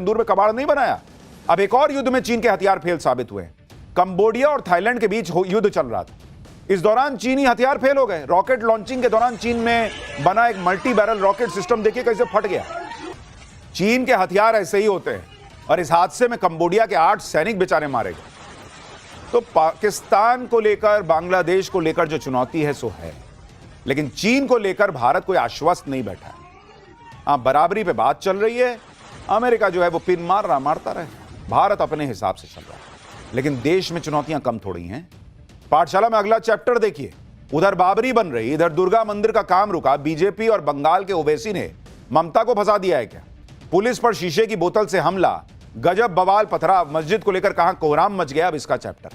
तंदूर में कबाड़ नहीं बनाया। अब एक और युद्ध में चीन के हथियार फेल साबित हुए। कंबोडिया और थाईलैंड के बीच युद्ध चल रहा था। इस दौरान चीनी हथियार फेल हो गए। रॉकेट लॉन्चिंग के दौरान चीन में बना एक मल्टी बैरल रॉकेट सिस्टम देखिए कैसे फट गया। चीन के हथियार ऐसे ही होते हैं और इस हादसे में कंबोडिया के 8 सैनिक बेचारे मारे गए। तो पाकिस्तान को लेकर, बांग्लादेश को लेकर जो चुनौती है सो है, लेकिन चीन को लेकर भारत कोई आश्वस्त नहीं बैठा है। हाँ, बराबरी पे बात चल रही है। अमेरिका जो है वो पिन मारता रहे, भारत अपने हिसाब से चल रहा है, लेकिन देश में चुनौतियां कम थोड़ी हैं। पाठशाला में अगला चैप्टर देखिए। उधर बाबरी बन रही, इधर दुर्गा मंदिर का काम रुका। बीजेपी और बंगाल के ओवैसी ने ममता को फंसा दिया है क्या? पुलिस पर शीशे की बोतल से हमला, गजब बवाल पथराव, मस्जिद को लेकर कहां कोहराम मच गया। अब इसका चैप्टर।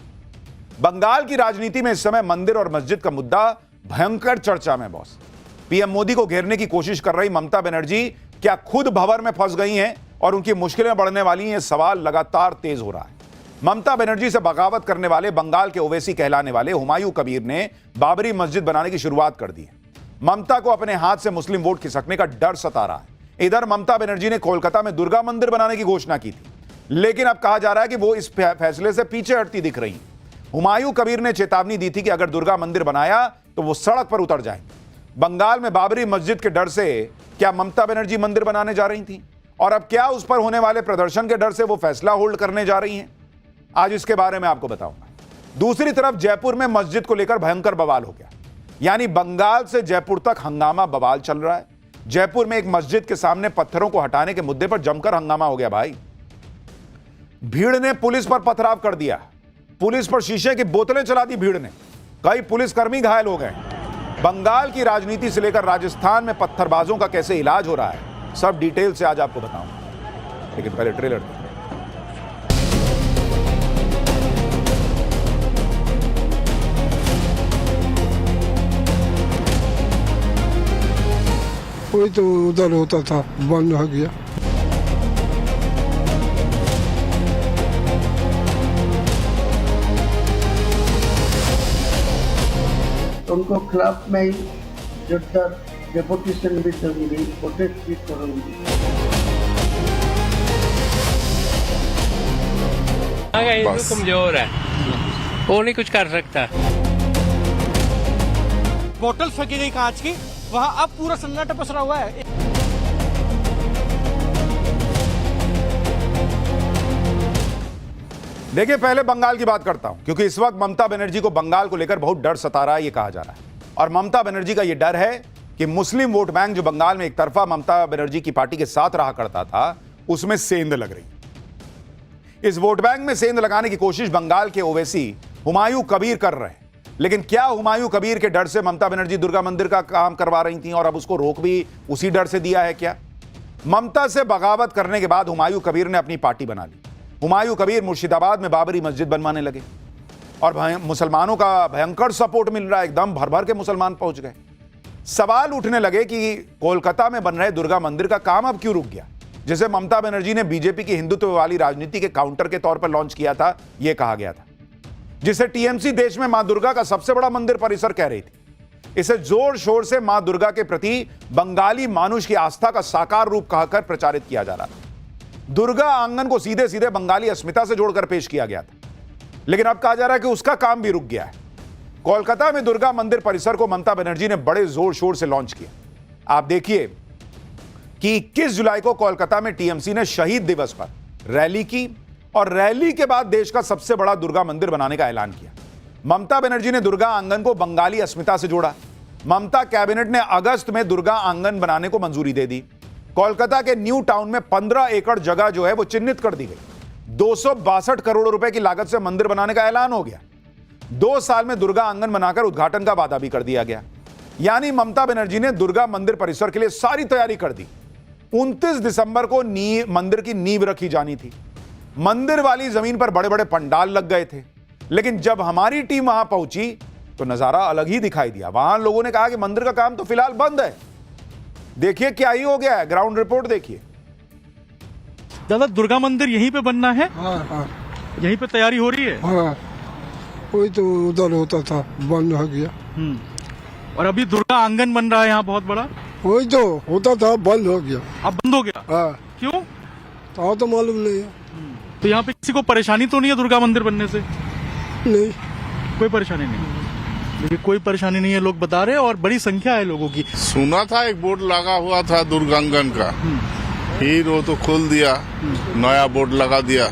बंगाल की राजनीति में इस समय मंदिर और मस्जिद का मुद्दा भयंकर चर्चा में बॉस। पीएम मोदी को घेरने की कोशिश कर रही ममता बनर्जी क्या खुद भंवर में फंस गई हैं और उनकी मुश्किलें बढ़ने वाली हैं? सवाल लगातार तेज हो रहा है। ममता बनर्जी से बगावत करने वाले बंगाल के ओवैसी कहलाने वाले हुमायूं कबीर ने बाबरी मस्जिद बनाने की शुरुआत कर दी है। ममता को अपने हाथ से मुस्लिम वोट खिसकने का डर सता रहा है। इधर ममता बनर्जी ने कोलकाता में दुर्गा मंदिर बनाने की घोषणा की थी, लेकिन अब कहा जा रहा है कि वो इस फैसले से पीछे हटती दिख रही। हुमायूं कबीर ने चेतावनी दी थी कि अगर दुर्गा मंदिर बनाया तो वो सड़क पर उतर जाएंगे। बंगाल में बाबरी मस्जिद के डर से क्या ममता बनर्जी मंदिर बनाने जा रही थी, और अब क्या उस पर होने वाले प्रदर्शन के डर से वो फैसला होल्ड करने जा रही हैं? आज इसके बारे में आपको बताऊंगा। दूसरी तरफ जयपुर में मस्जिद को लेकर भयंकर बवाल हो गया, यानी बंगाल से जयपुर तक हंगामा बवाल चल रहा है। जयपुर में एक मस्जिद के सामने पत्थरों को हटाने के मुद्दे पर जमकर हंगामा हो गया भाई। भीड़ ने पुलिस पर पथराव कर दिया, पुलिस पर शीशे की बोतलें चला दी भीड़ ने, कई पुलिसकर्मी घायल हो गए। बंगाल की राजनीति से लेकर राजस्थान में पत्थरबाजों का कैसे इलाज हो रहा है, सब डिटेल से आज आपको बताऊंगा, लेकिन पहले ट्रेलर देखिए। वही तो उधर होता था, बंद हो गया। उनको खिलाफ में जुटकर डेपुटेशन भी करूंगी, प्रोटेस्ट भी करूंगी। हिंदू कमजोर है, वो नहीं कुछ कर सकता। बोतल फेंकी गई कांच की, वहाँ अब पूरा सन्नाटा पसरा हुआ है। देखिए, पहले बंगाल की बात करता हूं, क्योंकि इस वक्त ममता बनर्जी को बंगाल को लेकर बहुत डर सता रहा है, ये कहा जा रहा है। और ममता बनर्जी का यह डर है कि मुस्लिम वोट बैंक जो बंगाल में एक तरफा ममता बनर्जी की पार्टी के साथ रहा करता था, उसमें सेंध लग रही। इस वोट बैंक में सेंध लगाने की कोशिश बंगाल के ओवैसी हुमायूं कबीर कर रहे हैं। लेकिन क्या हुमायूं कबीर के डर से ममता बनर्जी दुर्गा मंदिर का काम करवा रही थी और अब उसको रोक भी उसी डर से दिया है क्या? ममता से बगावत करने के बाद हुमायूं कबीर ने अपनी पार्टी बना ली। हुमायूं कबीर मुर्शिदाबाद में बाबरी मस्जिद बनवाने लगे और मुसलमानों का भयंकर सपोर्ट मिल रहा है, एकदम भर भर के मुसलमान पहुंच गए। सवाल उठने लगे कि कोलकाता में बन रहे दुर्गा मंदिर का काम अब क्यों रुक गया, जिसे ममता बनर्जी ने बीजेपी की हिंदुत्व वाली राजनीति के काउंटर के तौर पर लॉन्च किया था, यह कहा गया था, जिसे टीएमसी देश में मां दुर्गा का सबसे बड़ा मंदिर परिसर कह रही थी। इसे जोर शोर से मां दुर्गा के प्रति बंगाली मानुष की आस्था का साकार रूप कहकर प्रचारित किया जा रहा था। दुर्गा आंगन को सीधे सीधे बंगाली अस्मिता से जोड़कर पेश किया गया था, लेकिन अब कहा जा रहा है कि उसका काम भी रुक गया है। कोलकाता में दुर्गा मंदिर परिसर को ममता बनर्जी ने बड़े जोर शोर से लॉन्च किया। आप देखिए कि 21 जुलाई को कोलकाता में टीएमसी ने शहीद दिवस पर रैली की और रैली के बाद देश का सबसे बड़ा दुर्गा मंदिर बनाने का ऐलान किया। ममता बनर्जी ने दुर्गा आंगन को बंगाली अस्मिता से जोड़ा। ममता कैबिनेट ने अगस्त में दुर्गा आंगन बनाने को मंजूरी दे दी। कोलकाता के न्यू टाउन में 15 एकड़ जगह जो है वो चिन्हित कर दी गई। 262 करोड़ रुपए की लागत से मंदिर बनाने का ऐलान हो गया। 2 साल में दुर्गा आंगन बनाकर उद्घाटन का वादा भी कर दिया गया। यानी ममता बनर्जी ने दुर्गा मंदिर परिसर के लिए सारी तैयारी कर दी। 29 दिसंबर को मंदिर की नींव रखी जानी थी। मंदिर वाली जमीन पर बड़े बड़े पंडाल लग गए थे, लेकिन जब हमारी टीम वहां पहुंची तो नजारा अलग ही दिखाई दिया। वहां लोगों ने कहा कि मंदिर का काम तो फिलहाल बंद है। देखिए क्या ही हो गया है, ग्राउंड रिपोर्ट देखिए। दादा, दुर्गा मंदिर यहीं पे बनना है? हाँ हाँ, यहीं पे तैयारी हो रही है? हाँ, वही तो उधर होता था, बंद हो गया। और अभी दुर्गा आंगन बन रहा है यहाँ बहुत बड़ा? वही तो होता था, बंद हो गया। अब बंद हो गया? हाँ, क्यों? तो मालूम नहीं है। तो यहाँ पे किसी को परेशानी तो नहीं है दुर्गा मंदिर बनने से? नहीं, कोई परेशानी नहीं, देखिए कोई परेशानी नहीं है, लोग बता रहे हैं और बड़ी संख्या है लोगों की। सुना था एक बोर्ड लगा हुआ था दुर्गांगन का, फिर वो तो खोल दिया, नया बोर्ड लगा दिया,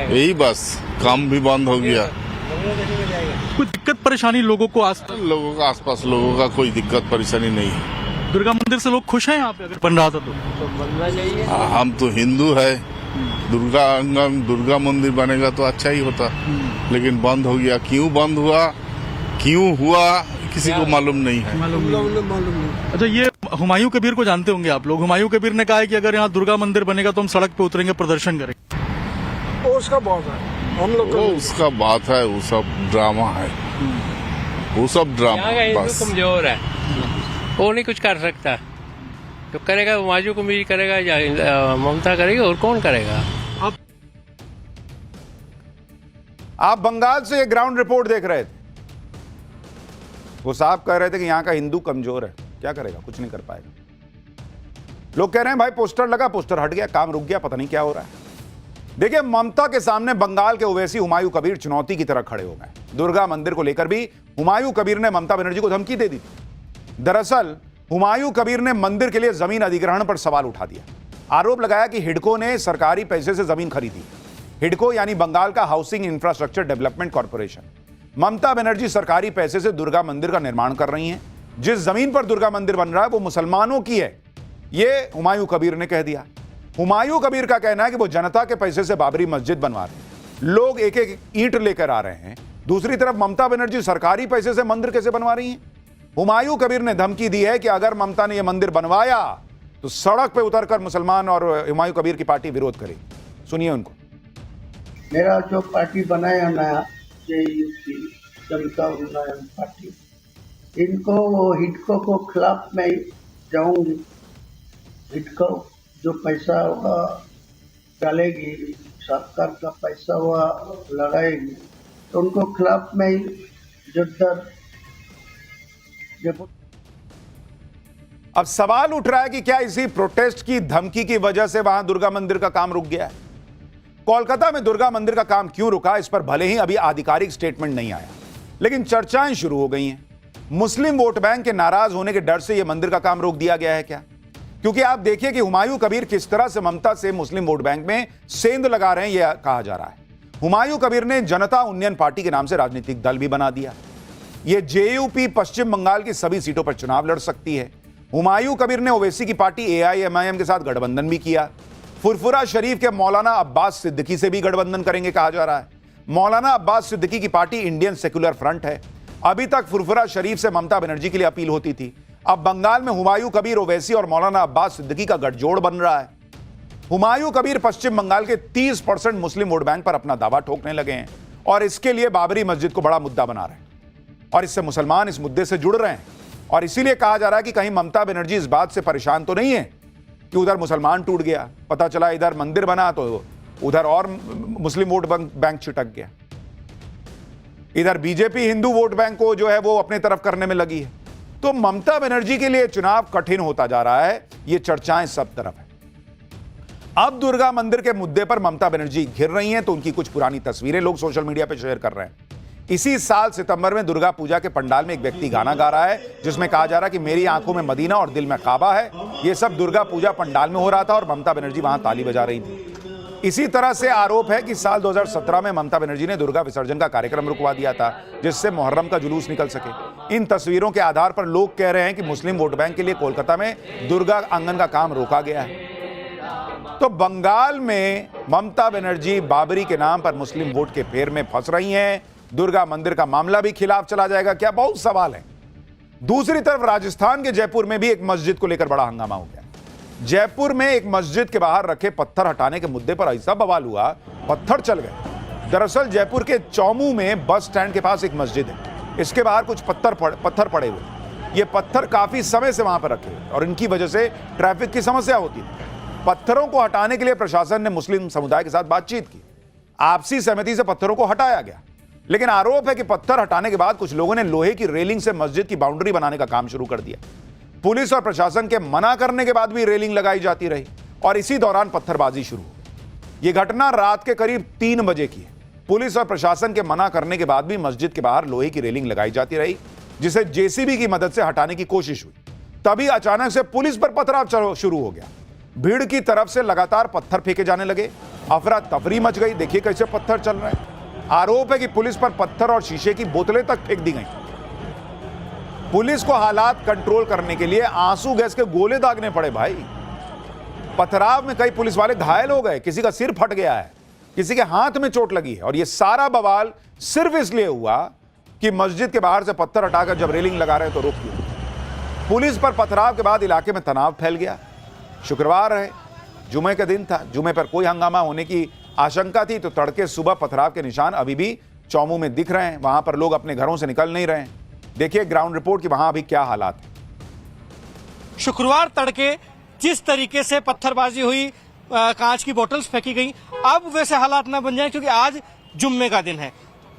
यही बस, काम भी बंद हो गया। कोई दिक्कत परेशानी लोगों को लोगों का आसपास लोगों का कोई दिक्कत परेशानी नहीं है। दुर्गा मंदिर से लोग खुश हैं यहाँ पे अगर बन रहा था तो? हम तो हिंदू है, दुर्गा मंदिर बनेगा तो अच्छा ही होता, लेकिन बंद हो गया। क्यों बंद हुआ, क्यों हुआ, किसी को मालूम नहीं है। मालूम नहीं। अच्छा, ये हुमायूं कबीर को जानते होंगे आप लोग। हुमायूं कबीर ने कहा है कि अगर यहाँ दुर्गा मंदिर बनेगा तो हम सड़क पे उतरेंगे, प्रदर्शन करेंगे। वो उसका बात है, हम लोग वो उसका बात है, वो सब ड्रामा है, वो सब ड्रामा यहाँ का हिंदू बस। कमजोर है, वो नहीं कुछ कर सकता। तो करेगा हुमायूं कबीर करेगा या ममता करेगी, और कौन करेगा? आप बंगाल से ये ग्राउंड रिपोर्ट देख रहे थे, वो साहब कह रहे थे कि यहां का हिंदू कमजोर है, क्या करेगा, कुछ नहीं कर पाएगा। लोग कह रहे हैं भाई पोस्टर लगा, पोस्टर हट गया, काम रुक गया, पता नहीं क्या हो रहा है। देखिए, ममता के सामने बंगाल के ओवैसी हुमायूं कबीर चुनौती की तरह खड़े हो गए। दुर्गा मंदिर को लेकर भी हुमायूं कबीर ने ममता बनर्जी को धमकी दे दी थी। दरअसल हुमायूं कबीर ने मंदिर के लिए जमीन अधिग्रहण पर सवाल उठा दिया। आरोप लगाया कि हिडको ने सरकारी पैसे से जमीन खरीदी। हिडको यानी बंगाल का housing infrastructure development corporation. Mamata Banerjee सरकारी पैसे से दुर्गा मंदिर का निर्माण कर रही हैं। जिस जमीन पर दुर्गा मंदिर बन रहा है वो मुसलमानों की है, यह हुमायूं कबीर ने कह दिया। हुमायूं कबीर का कहना है कि वो जनता के पैसे से बाबरी मस्जिद बनवा रहे हैं, लोग एक एक ईंट लेकर आ रहे हैं। दूसरी तरफ ममता बनर्जी सरकारी पैसे से मंदिर कैसे बनवा रही हैं? हुमायूं कबीर ने धमकी दी है कि अगर ममता ने यह मंदिर बनवाया तो सड़क पर उतरकर मुसलमान और हुमायूं कबीर की पार्टी विरोध करेगी। सुनिए उनको। मेरा जो पार्टी बनाया नया JUP जनता उन्नयन पार्टी, इनको वो हिडको को खिलाफ मैं जाऊंगी। हिडको जो पैसा होगा डालेगी, सरकार का पैसा हुआ लगाएगी, तो उनको खिलाफ में जुड़कर। अब सवाल उठ रहा है कि क्या इसी प्रोटेस्ट की धमकी की वजह से वहां दुर्गा मंदिर का काम रुक गया है? कोलकाता में दुर्गा मंदिर का काम क्यों रुका, इस पर भले ही अभी आधिकारिक स्टेटमेंट नहीं आया, लेकिन चर्चाएं शुरू हो गई हैं। मुस्लिम वोट बैंक के नाराज होने के डर से यह मंदिर का काम रोक दिया गया है क्या? क्योंकि आप देखिए कि हुमायूं कबीर किस तरह से ममता से मुस्लिम वोट बैंक में सेंध लगा रहे हैं, यह कहा जा रहा है। हुमायूं कबीर ने जनता उन्नयन पार्टी के नाम से राजनीतिक दल भी बना दिया। यह JUP पश्चिम बंगाल की सभी सीटों पर चुनाव लड़ सकती है। हुमायूं कबीर ने ओवैसी की पार्टी AIMIM के साथ गठबंधन भी किया। फुरफुरा शरीफ के मौलाना अब्बास सिद्दीकी से भी गठबंधन करेंगे कहा जा रहा है। मौलाना अब्बास सिद्दीकी की पार्टी इंडियन सेक्युलर फ्रंट है। अभी तक फुरफुरा शरीफ से ममता बनर्जी के लिए अपील होती थी। अब बंगाल में हुमायूं कबीर, ओवैसी और मौलाना अब्बास सिद्दीकी का गठजोड़ बन रहा है। हुमायूं कबीर पश्चिम बंगाल के 30% मुस्लिम वोट बैंक पर अपना दावा ठोकने लगे हैं और इसके लिए बाबरी मस्जिद को बड़ा मुद्दा बना रहे हैं और इससे मुसलमान इस मुद्दे से जुड़ रहे हैं। और इसीलिए कहा जा रहा है कि कहीं ममता बनर्जी इस बात से परेशान तो नहीं है कि उधर मुसलमान टूट गया, पता चला इधर मंदिर बना तो उधर और मुस्लिम वोट बैंक छिटक गया। इधर बीजेपी हिंदू वोट बैंक को जो है वो अपने तरफ करने में लगी है। तो ममता बनर्जी के लिए चुनाव कठिन होता जा रहा है, ये चर्चाएं सब तरफ है। अब दुर्गा मंदिर के मुद्दे पर ममता बनर्जी घिर रही हैं तो उनकी कुछ पुरानी तस्वीरें लोग सोशल मीडिया पर शेयर कर रहे हैं। इसी साल सितंबर में दुर्गा पूजा के पंडाल में एक व्यक्ति गाना गा रहा है जिसमें कहा जा रहा है कि मेरी आंखों में मदीना और दिल में काबा है। यह सब दुर्गा पूजा पंडाल में हो रहा था और ममता बनर्जी वहां ताली बजा रही थी। इसी तरह से आरोप है कि साल 2017 में ममता बनर्जी ने दुर्गा विसर्जन का कार्यक्रम रुकवा दिया था जिससे मुहर्रम का जुलूस निकल सके। इन तस्वीरों के आधार पर लोग कह रहे हैं कि मुस्लिम वोट बैंक के लिए कोलकाता में दुर्गा आंगन का काम रोका गया है। तो बंगाल में ममता बनर्जी बाबरी के नाम पर मुस्लिम वोट के फेर में फंस रही हैं। दुर्गा मंदिर का मामला भी खिलाफ चला जाएगा क्या, बहुत सवाल है। दूसरी तरफ राजस्थान के जयपुर में भी एक मस्जिद को लेकर बड़ा हंगामा हो गया। जयपुर में एक मस्जिद के बाहर रखे पत्थर हटाने के मुद्दे पर ऐसा बवाल हुआ, पत्थर चल गए। दरअसल जयपुर के चौमू में बस स्टैंड के पास एक मस्जिद है, इसके बाहर कुछ पत्थर पड़े हुए। ये पत्थर काफी समय से वहां पर रखे हुए और इनकी वजह से ट्रैफिक की समस्या होती है। पत्थरों को हटाने के लिए प्रशासन ने मुस्लिम समुदाय के साथ बातचीत की। आपसी सहमति से पत्थरों को हटाया गया, लेकिन आरोप है कि पत्थर हटाने के बाद कुछ लोगों ने लोहे की रेलिंग से मस्जिद की बाउंड्री बनाने का काम शुरू कर दिया। पुलिस और प्रशासन के मना करने के बाद भी रेलिंग लगाई जाती रही और इसी दौरान पत्थरबाजी शुरू हो गई। यह घटना रात के करीब 3 बजे की है। पुलिस और प्रशासन के मना करने के बाद भी मस्जिद के बाहर लोहे की रेलिंग लगाई जाती रही, जिसे जेसीबी की मदद से हटाने की कोशिश हुई। तभी अचानक से पुलिस पर पथराव शुरू हो गया। भीड़ की तरफ से लगातार पत्थर फेंके जाने लगे। अफरा तफरी मच गई। देखिए कैसे पत्थर चल रहे हैं। आरोप है कि पुलिस पर पत्थर और शीशे की बोतलें तक फेंक दी गई। पुलिस को हालात कंट्रोल करने के लिए आंसू गैस के गोले दागने पड़े भाई। पथराव में कई पुलिस वाले घायल हो गए, किसी का सिर फट गया है, किसी के हाथ में चोट लगी है। और यह सारा बवाल सिर्फ इसलिए हुआ कि मस्जिद के बाहर से पत्थर हटाकर जब रेलिंग लगा रहे तो रोक दिया। पुलिस पर पथराव के बाद इलाके में तनाव फैल गया। शुक्रवार है, जुमे का दिन था। जुमे पर कोई हंगामा होने की आशंका थी, तो तड़के सुबह पथराव के निशान अभी भी चौमू में दिख रहे हैं। वहां पर लोग अपने घरों से निकल नहीं रहे हैं। देखिए ग्राउंड रिपोर्ट कि वहां अभी क्या हालात है। शुक्रवार तड़के जिस तरीके से पत्थरबाजी हुई, कांच की बोतल्स फेंकी गई, अब वैसे हालात ना बन जाएं, क्योंकि आज जुम्मे का दिन है।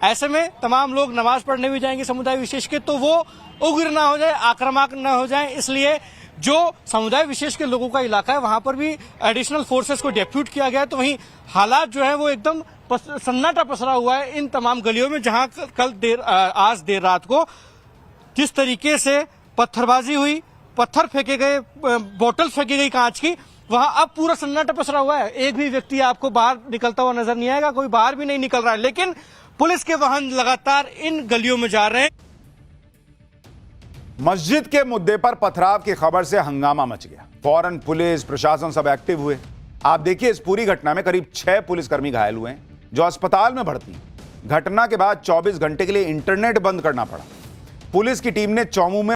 ऐसे में तमाम लोग नमाज पढ़ने भी जाएंगे समुदाय विशेष के, तो वो उग्र ना हो जाए, आक्रामक ना हो जाए, इसलिए जो समुदाय विशेष के लोगों का इलाका है वहां पर भी एडिशनल फोर्सेस को डेप्यूट किया गया है। तो वहीं हालात जो है वो एकदम सन्नाटा पसरा हुआ है इन तमाम गलियों में, जहां आज देर रात को जिस तरीके से पत्थरबाजी हुई, पत्थर फेंके गए, बोतल फेंकी गई कांच की, वहां अब पूरा सन्नाटा पसरा हुआ है। एक भी व्यक्ति आपको बाहर निकलता हुआ नजर नहीं आएगा, कोई बाहर भी नहीं निकल रहा है। लेकिन पुलिस के वाहन लगातार इन गलियों में जा रहे हैं। मस्जिद के मुद्दे पर पथराव की खबर से हंगामा मच गया। फौरन पुलिस प्रशासन सब एक्टिव हुए। आप देखिए इस पूरी घटना में करीब 6 पुलिसकर्मी घायल हुए हैं, जो अस्पताल में भर्ती हैं। घटना के बाद 24 घंटे के लिए इंटरनेट बंद करना पड़ा। पुलिस की टीम ने चौमू में